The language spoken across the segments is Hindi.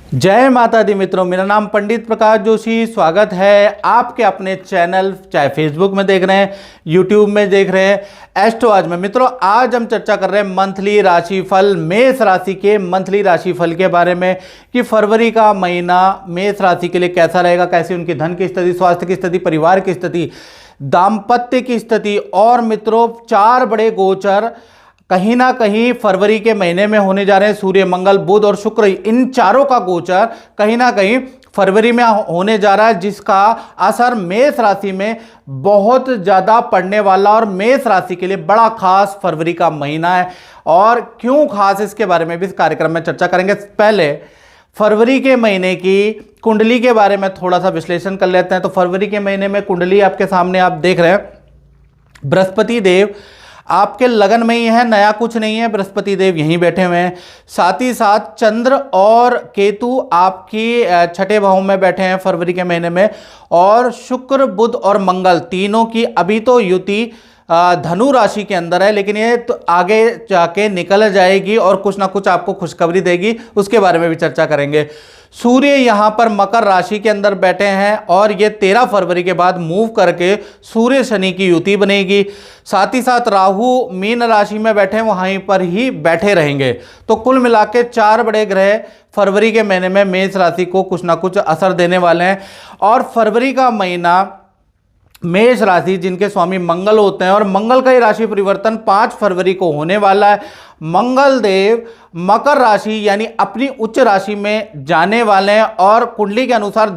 जय माता दी मित्रों, मेरा नाम पंडित प्रकाश जोशी। स्वागत है आपके अपने चैनल, चाहे फेसबुक में देख रहे हैं, यूट्यूब में देख रहे हैं, एस्ट्रो आज में। मित्रों, आज हम चर्चा कर रहे हैं मंथली राशिफल, मेष राशि के मंथली राशिफल के बारे में कि फरवरी का महीना मेष राशि के लिए कैसा रहेगा, कैसी उनकी धन की स्थिति, स्वास्थ्य की स्थिति, परिवार की स्थिति, दाम्पत्य की स्थिति। और मित्रों, 4 बड़े गोचर कहीं ना कहीं फरवरी के महीने में होने जा रहे हैं। सूर्य, मंगल, बुध और शुक्र, इन चारों का गोचर कहीं ना कहीं फरवरी में होने जा रहा है, जिसका असर मेष राशि में बहुत ज्यादा पड़ने वाला और मेष राशि के लिए बड़ा खास फरवरी का महीना है। और क्यों खास, इसके बारे में भी इस कार्यक्रम में चर्चा करेंगे। पहले फरवरी के महीने की कुंडली के बारे में थोड़ा सा विश्लेषण कर लेते हैं। तो फरवरी के महीने में कुंडली आपके सामने आप देख रहे हैं, बृहस्पति देव आपके लगन में ही है, नया कुछ नहीं है, बृहस्पति देव यहीं बैठे हुए हैं। साथ ही साथ चंद्र और केतु आपकी 6ठे भाव में बैठे हैं फरवरी के महीने में। और शुक्र, बुध और मंगल तीनों की अभी तो युति धनु राशि के अंदर है, लेकिन ये तो आगे जाके निकल जाएगी और कुछ ना कुछ आपको खुशखबरी देगी, उसके बारे में भी चर्चा करेंगे। सूर्य यहां पर मकर राशि के अंदर बैठे हैं और ये 13 फरवरी के बाद मूव करके सूर्य शनि की युति बनेगी। साथ ही साथ राहु मीन राशि में बैठे हैं, वहीं पर ही बैठे रहेंगे। तो कुल मिला के 4 बड़े ग्रह फरवरी के महीने में मेष राशि को कुछ ना कुछ असर देने वाले हैं। और फरवरी का महीना मेष राशि जिनके स्वामी मंगल होते हैं, और मंगल का ही राशि परिवर्तन 5 फरवरी को होने वाला है। मंगल देव मकर राशि यानी अपनी उच्च राशि में जाने वाले हैं। और कुंडली के अनुसार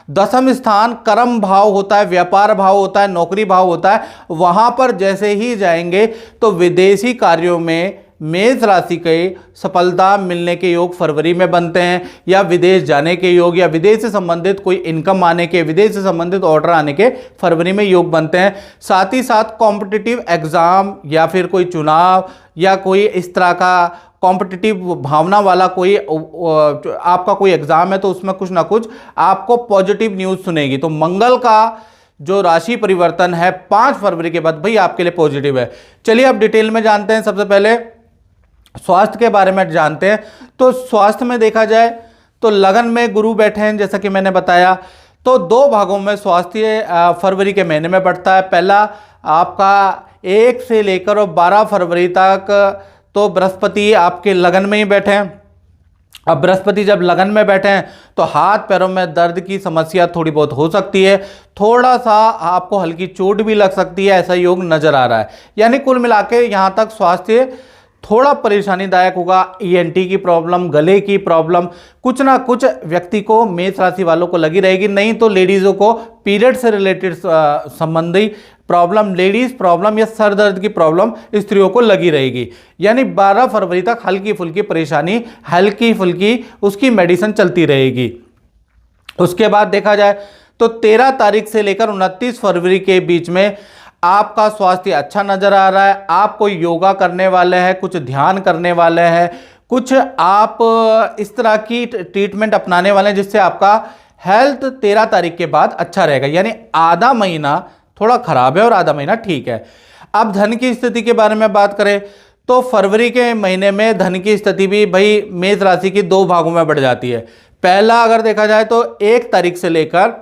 दसम स्थान कर्म भाव होता है, व्यापार भाव होता है, नौकरी भाव होता है। वहां पर जैसे ही जाएंगे तो विदेशी कार्यों में मेष राशि के सफलता मिलने के योग फरवरी में बनते हैं, या विदेश जाने के योग, या विदेश से संबंधित कोई इनकम आने के, विदेश से संबंधित ऑर्डर आने के फरवरी में योग बनते हैं। साथ ही साथ कॉम्पिटिटिव एग्जाम या फिर कोई चुनाव या कोई इस तरह का कॉम्पिटिटिव भावना वाला कोई आपका कोई एग्जाम है, तो उसमें कुछ ना कुछ आपको पॉजिटिव न्यूज सुनेगी। तो मंगल का जो राशि परिवर्तन है 5 फरवरी के बाद भाई आपके लिए पॉजिटिव है। चलिए अब डिटेल में जानते हैं। सबसे पहले स्वास्थ्य के बारे में जानते हैं। तो स्वास्थ्य में देखा जाए तो लगन में गुरु बैठे हैं, जैसा कि मैंने बताया। तो 2 भागों में स्वास्थ्य फरवरी के महीने में बढ़ता है। पहला आपका 1 से लेकर और 12 फरवरी तक तो बृहस्पति आपके लगन में ही बैठे हैं। अब बृहस्पति जब लगन में बैठे हैं तो हाथ पैरों में दर्द की समस्या थोड़ी बहुत हो सकती है, थोड़ा सा आपको हल्की चोट भी लग सकती है, ऐसा योग नजर आ रहा है। यानी कुल मिला के यहाँ तक स्वास्थ्य थोड़ा परेशानीदायक होगा। ईएनटी की प्रॉब्लम, गले की प्रॉब्लम, कुछ ना कुछ व्यक्ति को, मेष राशि वालों को लगी रहेगी। नहीं तो लेडीज़ों को पीरियड से रिलेटेड संबंधी प्रॉब्लम, लेडीज प्रॉब्लम या सर दर्द की प्रॉब्लम स्त्रियों को लगी रहेगी। यानी 12 फरवरी तक हल्की फुल्की परेशानी, हल्की फुल्की उसकी मेडिसिन चलती रहेगी। उसके बाद देखा जाए तो 13 तारीख से लेकर 29 फरवरी के बीच में आपका स्वास्थ्य अच्छा नजर आ रहा है। आप कोई योगा करने वाले हैं, कुछ ध्यान करने वाले हैं, कुछ आप इस तरह की ट्रीटमेंट अपनाने वाले हैं जिससे आपका हेल्थ 13 तारीख के बाद अच्छा रहेगा। यानी आधा महीना थोड़ा खराब है और आधा महीना ठीक है। अब धन की स्थिति के बारे में बात करें तो फरवरी के महीने में धन की स्थिति भी भाई मेष राशि की 2 भागों में बढ़ जाती है। पहला अगर देखा जाए तो 1 तारीख से लेकर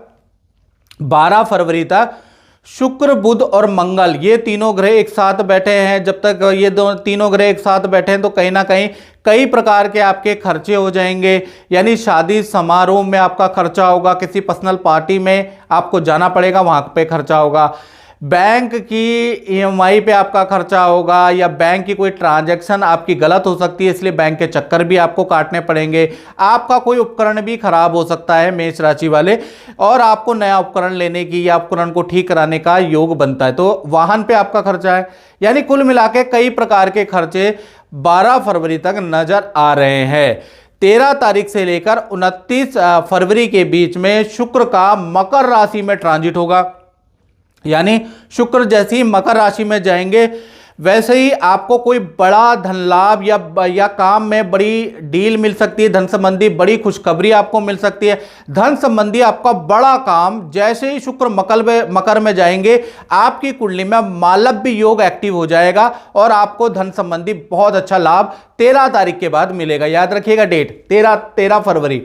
12 फरवरी तक शुक्र, बुध और मंगल ये तीनों ग्रह एक साथ बैठे हैं। जब तक ये तीनों ग्रह एक साथ बैठे हैं तो कहीं ना कहीं कई प्रकार के आपके खर्चे हो जाएंगे। यानी शादी समारोह में आपका खर्चा होगा, किसी पर्सनल पार्टी में आपको जाना पड़ेगा, वहां पे खर्चा होगा, बैंक की ईएमआई पे आपका खर्चा होगा, या बैंक की कोई ट्रांजैक्शन आपकी गलत हो सकती है, इसलिए बैंक के चक्कर भी आपको काटने पड़ेंगे। आपका कोई उपकरण भी खराब हो सकता है मेष राशि वाले, और आपको नया उपकरण लेने की या उपकरण को ठीक कराने का योग बनता है। तो वाहन पे आपका खर्चा है। यानी कुल मिला के कई प्रकार के खर्चे 12 फरवरी तक नजर आ रहे हैं। 13 तारीख से लेकर 29 फरवरी के बीच में शुक्र का मकर राशि में ट्रांजिट होगा। यानी शुक्र जैसे ही मकर राशि में जाएंगे, वैसे ही आपको कोई बड़ा धन लाभ या काम में बड़ी डील मिल सकती है, धन संबंधी बड़ी खुशखबरी आपको मिल सकती है। धन संबंधी आपका बड़ा काम, जैसे ही शुक्र मकर में जाएंगे आपकी कुंडली में मालव्य योग एक्टिव हो जाएगा और आपको धन संबंधी बहुत अच्छा लाभ 13 तारीख के बाद मिलेगा। याद रखिएगा डेट 13 फरवरी।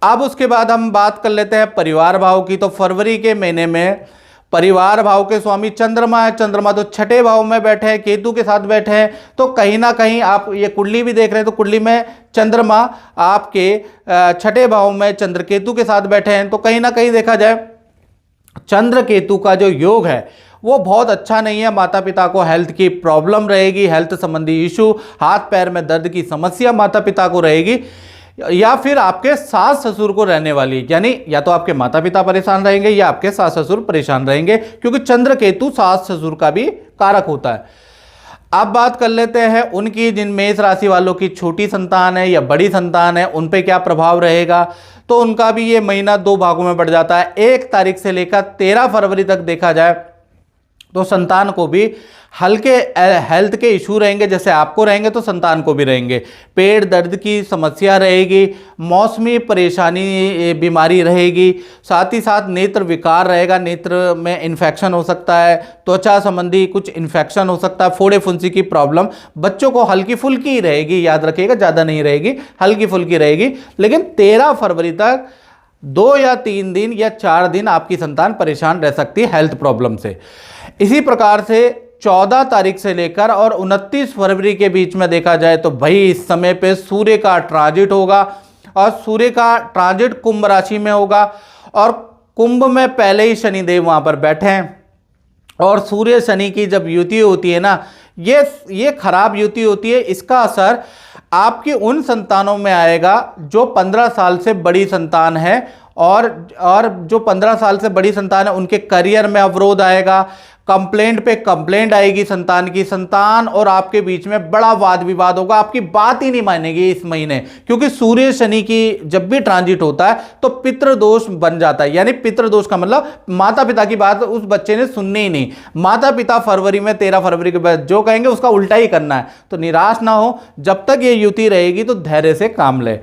अब उसके बाद हम बात कर लेते हैं परिवार भाव की। तो फरवरी के महीने में परिवार भाव के स्वामी चंद्रमा है। चंद्रमा तो छठे भाव में बैठे हैं, केतु के साथ बैठे हैं। तो कहीं ना कहीं आप ये कुंडली भी देख रहे हैं तो कुंडली में चंद्रमा आपके छठे भाव में चंद्र केतु के साथ बैठे हैं। तो कहीं ना कहीं देखा जाए चंद्र केतु का जो योग है वो बहुत अच्छा नहीं है। माता पिता को हेल्थ की प्रॉब्लम रहेगी, हेल्थ संबंधी इशू, हाथ पैर में दर्द की समस्या माता पिता को रहेगी, या फिर आपके सास ससुर को रहने वाली, यानी या तो आपके माता पिता परेशान रहेंगे या आपके सास ससुर परेशान रहेंगे, क्योंकि चंद्र केतु सास ससुर का भी कारक होता है। अब बात कर लेते हैं उनकी, जिन मेष राशि वालों की छोटी संतान है या बड़ी संतान है, उन पे क्या प्रभाव रहेगा। तो उनका भी ये महीना 2 भागों में बढ़ जाता है। 1 तारीख से लेकर 13 फरवरी तक देखा जाए तो संतान को भी हल्के हेल्थ के इशू रहेंगे, जैसे आपको रहेंगे तो संतान को भी रहेंगे। पेट दर्द की समस्या रहेगी, मौसमी परेशानी बीमारी रहेगी, साथ ही साथ नेत्र विकार रहेगा, नेत्र में इन्फेक्शन हो सकता है, त्वचा संबंधी कुछ इन्फेक्शन हो सकता है, फोड़े फुंसी की प्रॉब्लम बच्चों को हल्की फुल्की ही रहेगी। याद रखिएगा ज़्यादा नहीं रहेगी, हल्की फुल्की रहेगी। लेकिन 13 फरवरी तक 2 या 3 दिन या 4 दिन आपकी संतान परेशान रह सकती है हेल्थ प्रॉब्लम से। इसी प्रकार से 14 तारीख से लेकर और 29 फरवरी के बीच में देखा जाए तो भाई इस समय पे सूर्य का ट्रांजिट होगा, और सूर्य का ट्रांजिट कुंभ राशि में होगा, और कुंभ में पहले ही शनिदेव वहां पर बैठे हैं। और सूर्य शनि की जब युति होती है ना, ये खराब युति होती है। इसका असर आपकी उन संतानों में आएगा जो 15 साल से बड़ी संतान है, और जो 15 साल से बड़ी संतान है उनके करियर में अवरोध आएगा, कंप्लेंट पे कंप्लेंट आएगी संतान की। संतान और आपके बीच में बड़ा वाद विवाद होगा, आपकी बात ही नहीं मानेगी इस महीने, क्योंकि सूर्य शनि की जब भी ट्रांजिट होता है तो पितृदोष बन जाता है। यानी पितृदोष का मतलब माता पिता की बात उस बच्चे ने सुननी ही नहीं। माता पिता फरवरी में 13 फरवरी के बाद जो कहेंगे उसका उल्टा ही करना है। तो निराश ना हो, जब तक ये युति रहेगी तो धैर्य से काम ले।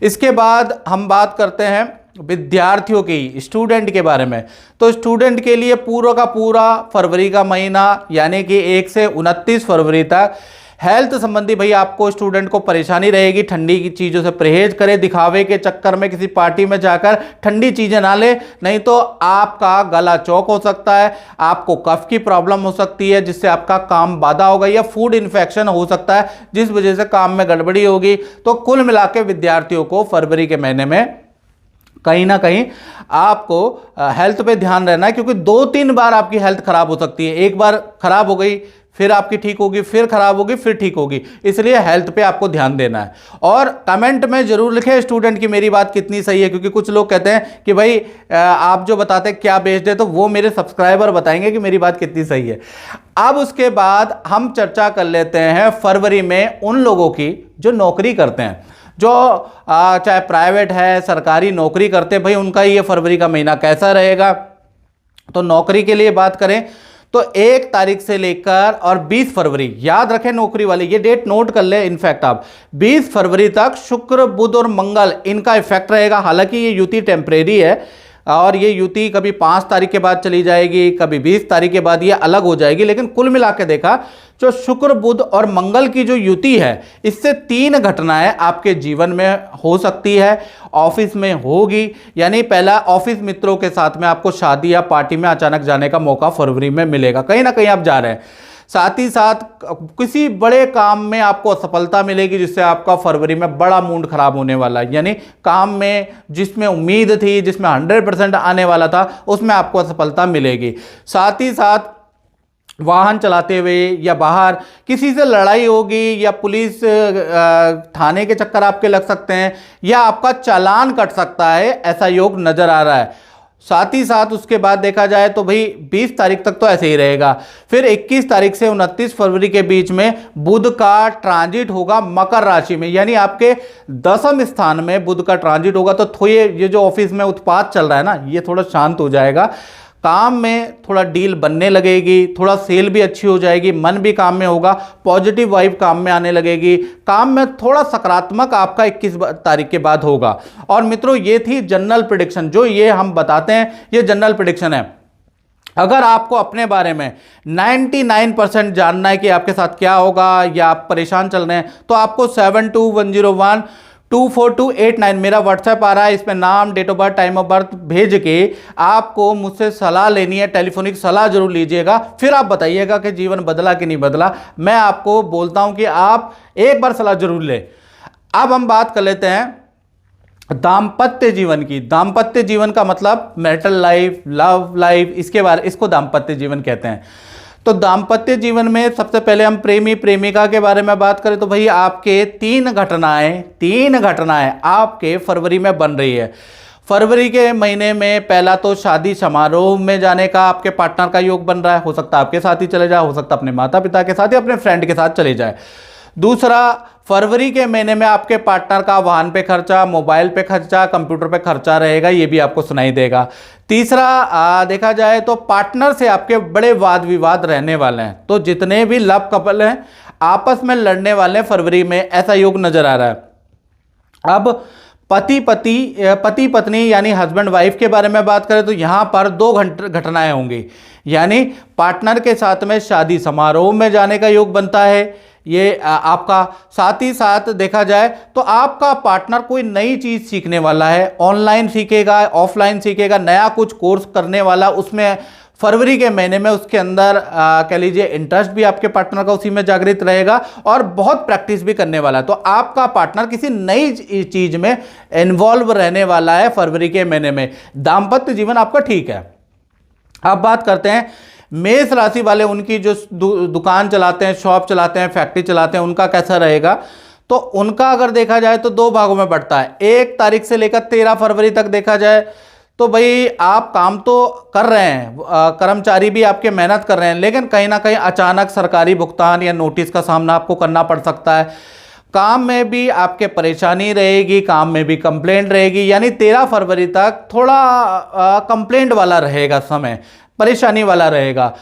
इसके बाद हम बात करते हैं विद्यार्थियों की, स्टूडेंट के बारे में। तो स्टूडेंट के लिए पूरा का पूरा फरवरी का महीना, यानी कि 1 से 29 फरवरी तक हेल्थ संबंधी भाई आपको स्टूडेंट को परेशानी रहेगी। ठंडी की चीज़ों से परहेज करें, दिखावे के चक्कर में किसी पार्टी में जाकर ठंडी चीज़ें ना ले, नहीं तो आपका गला चौक हो सकता है, आपको कफ की प्रॉब्लम हो सकती है जिससे आपका काम बाधा होगा, या फूड इन्फेक्शन हो सकता है जिस वजह से काम में गड़बड़ी होगी। तो कुल मिला के विद्यार्थियों को फरवरी के महीने में कहीं ना कहीं आपको हेल्थ पे ध्यान रहना है, क्योंकि 2-3 बार आपकी हेल्थ खराब हो सकती है। एक बार खराब हो गई, फिर आपकी ठीक होगी, फिर खराब होगी, फिर ठीक होगी, इसलिए हेल्थ पे आपको ध्यान देना है। और कमेंट में जरूर लिखें स्टूडेंट की मेरी बात कितनी सही है, क्योंकि कुछ लोग कहते हैं कि भाई आप जो बताते हैं क्या बेस्ड है, तो वो मेरे सब्सक्राइबर बताएंगे कि मेरी बात कितनी सही है। अब उसके बाद हम चर्चा कर लेते हैं फरवरी में उन लोगों की जो नौकरी करते हैं, जो चाहे प्राइवेट है, सरकारी नौकरी करते हैं, भाई उनका ये फरवरी का महीना कैसा रहेगा। तो नौकरी के लिए बात करें तो 1 तारीख से लेकर और 20 फरवरी, याद रखें नौकरी वाले, ये डेट नोट कर ले। इनफैक्ट आप 20 फरवरी तक शुक्र बुध और मंगल इनका इफेक्ट रहेगा। हालांकि ये युति टेम्परेरी है, और ये युति कभी 5 तारीख के बाद चली जाएगी, कभी 20 तारीख के बाद ये अलग हो जाएगी। लेकिन कुल मिला के देखा जो शुक्र बुध और मंगल की जो युति है, इससे 3 घटनाएं आपके जीवन में हो सकती है, ऑफिस में होगी। यानी पहला, ऑफिस मित्रों के साथ में आपको शादी या पार्टी में अचानक जाने का मौका फरवरी में मिलेगा, कहीं ना कहीं आप जा रहे हैं। साथ ही साथ किसी बड़े काम में आपको असफलता मिलेगी, जिससे आपका फरवरी में बड़ा मूड खराब होने वाला है। यानी काम में जिसमें उम्मीद थी, जिसमें 100% आने वाला था, उसमें आपको असफलता मिलेगी। साथ ही साथ वाहन चलाते हुए या बाहर किसी से लड़ाई होगी, या पुलिस थाने के चक्कर आपके लग सकते हैं, या आपका चालान कट सकता है, ऐसा योग नजर आ रहा है। साथ ही साथ उसके बाद देखा जाए तो भाई 20 तारीख तक तो ऐसे ही रहेगा। फिर 21 तारीख से 29 फरवरी के बीच में बुध का ट्रांजिट होगा मकर राशि में, यानी आपके 10वें स्थान में बुध का ट्रांजिट होगा। तो थोड़े ये जो ऑफिस में उत्पात चल रहा है ना, ये थोड़ा शांत हो जाएगा। काम में थोड़ा डील बनने लगेगी, थोड़ा सेल भी अच्छी हो जाएगी, मन भी काम में होगा, पॉजिटिव वाइब काम में आने लगेगी, काम में थोड़ा सकारात्मक आपका 21 तारीख के बाद होगा। और मित्रों ये थी जनरल प्रेडिक्शन, जो ये हम बताते हैं ये जनरल प्रेडिक्शन है। अगर आपको अपने बारे में 99% जानना है कि आपके साथ क्या होगा या आप परेशान चल रहे हैं, तो आपको 7210124289 मेरा व्हाट्सएप आ रहा है, इसमें नाम, date of birth, time of birth भेज के आपको मुझसे सलाह लेनी है, टेलीफोनिक सलाह जरूर लीजिएगा, फिर आप बताइएगा कि जीवन बदला कि नहीं बदला। मैं आपको बोलता हूं कि आप एक बार सलाह जरूर ले। अब हम बात कर लेते हैं दाम्पत्य जीवन की। दाम्पत्य जीवन का मतलब मैरिटल लाइफ, लव लाइफ, इसको दाम्पत्य जीवन कहते हैं। तो दाम्पत्य जीवन में सबसे पहले हम प्रेमी प्रेमिका के बारे में बात करें तो भाई आपके तीन घटनाएं आपके फरवरी में बन रही है। फरवरी के महीने में पहला तो शादी समारोह में जाने का आपके पार्टनर का योग बन रहा है, हो सकता है आपके साथ ही चले जाए, हो सकता है अपने माता पिता के साथ या अपने फ्रेंड के साथ चले जाए। दूसरा, फरवरी के महीने में आपके पार्टनर का वाहन पे खर्चा, मोबाइल पे खर्चा, कंप्यूटर पे खर्चा रहेगा, ये भी आपको सुनाई देगा। तीसरा, देखा जाए तो पार्टनर से आपके बड़े वाद विवाद रहने वाले हैं, तो जितने भी लव कपल हैं आपस में लड़ने वाले हैं फरवरी में, ऐसा योग नजर आ रहा है। अब पति पत्नी यानी हस्बैंड वाइफ के बारे में बात करें तो यहां पर दो घटनाएं होंगी, यानी पार्टनर के साथ में शादी समारोह में जाने का योग बनता है ये आपका। साथ ही साथ देखा जाए तो आपका पार्टनर कोई नई चीज सीखने वाला है, ऑनलाइन सीखेगा, ऑफलाइन सीखेगा, नया कुछ कोर्स करने वाला, उसमें फरवरी के महीने में उसके अंदर कह लीजिए इंटरेस्ट भी आपके पार्टनर का उसी में जागृत रहेगा और बहुत प्रैक्टिस भी करने वाला है। तो आपका पार्टनर किसी नई चीज में इन्वॉल्व रहने वाला है फरवरी के महीने में। दाम्पत्य जीवन आपका ठीक है। अब बात करते हैं मेष राशि वाले, उनकी जो दुकान चलाते हैं, शॉप चलाते हैं, फैक्ट्री चलाते हैं, उनका कैसा रहेगा। तो उनका अगर देखा जाए तो दो भागों में बढ़ता है। 1 तारीख से लेकर 13 फरवरी तक देखा जाए तो भाई आप काम तो कर रहे हैं, कर्मचारी भी आपके मेहनत कर रहे हैं, लेकिन कहीं ना कहीं अचानक सरकारी भुगतान या नोटिस का सामना आपको करना पड़ सकता है। काम में भी आपके परेशानी रहेगी, काम में भी कंप्लेंट रहेगी, यानी 13 फरवरी तक थोड़ा कंप्लेंट वाला रहेगा समय, परेशानी वाला रहेगा।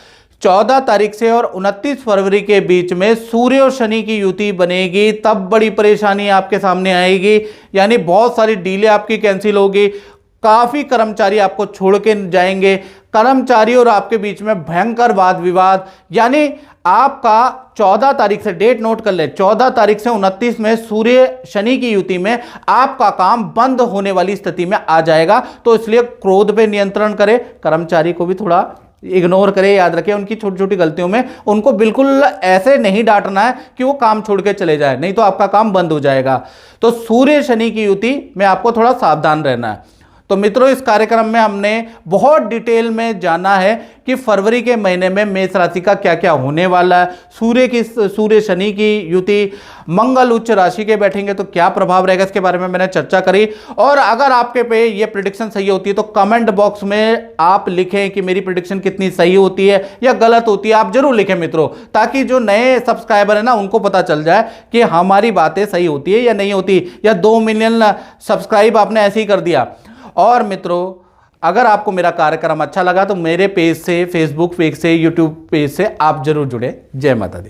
14 तारीख से और 29 फरवरी के बीच में सूर्य और शनि की युति बनेगी, तब बड़ी परेशानी आपके सामने आएगी, यानी बहुत सारी डीले आपकी कैंसिल होगी, काफी कर्मचारी आपको छोड़ के जाएंगे, कर्मचारी और आपके बीच में भयंकर वाद विवाद, यानी आपका 14 तारीख से, डेट नोट कर ले, 14 तारीख से 29 में सूर्य शनि की युति में आपका काम बंद होने वाली स्थिति में आ जाएगा। तो इसलिए क्रोध पे नियंत्रण करें, कर्मचारी को भी थोड़ा इग्नोर करें, याद रखें उनकी छोटी छोटी गलतियों में उनको बिल्कुल ऐसे नहीं डांटना है कि वो काम छोड़ के चले जाए, नहीं तो आपका काम बंद हो जाएगा। तो सूर्य शनि की युति में आपको थोड़ा सावधान रहना है। तो मित्रों इस कार्यक्रम में हमने बहुत डिटेल में जाना है कि फरवरी के महीने में मेष राशि का क्या क्या होने वाला है। सूर्य शनि की युति, मंगल उच्च राशि के बैठेंगे तो क्या प्रभाव रहेगा, इसके बारे में मैंने चर्चा करी। और अगर आपके पे ये प्रेडिक्शन सही होती है तो कमेंट बॉक्स में आप लिखें कि मेरी प्रेडिक्शन कितनी सही होती है या गलत होती है, आप जरूर लिखें मित्रों, ताकि जो नए सब्सक्राइबर है ना उनको पता चल जाए कि हमारी बातें सही होती है या नहीं होती, या 2 मिलियन सब्सक्राइब आपने ऐसे ही कर दिया। और मित्रों अगर आपको मेरा कार्यक्रम अच्छा लगा तो मेरे पेज से, फेसबुक पेज से, यूट्यूब पेज से आप जरूर जुड़े। जय माता दी।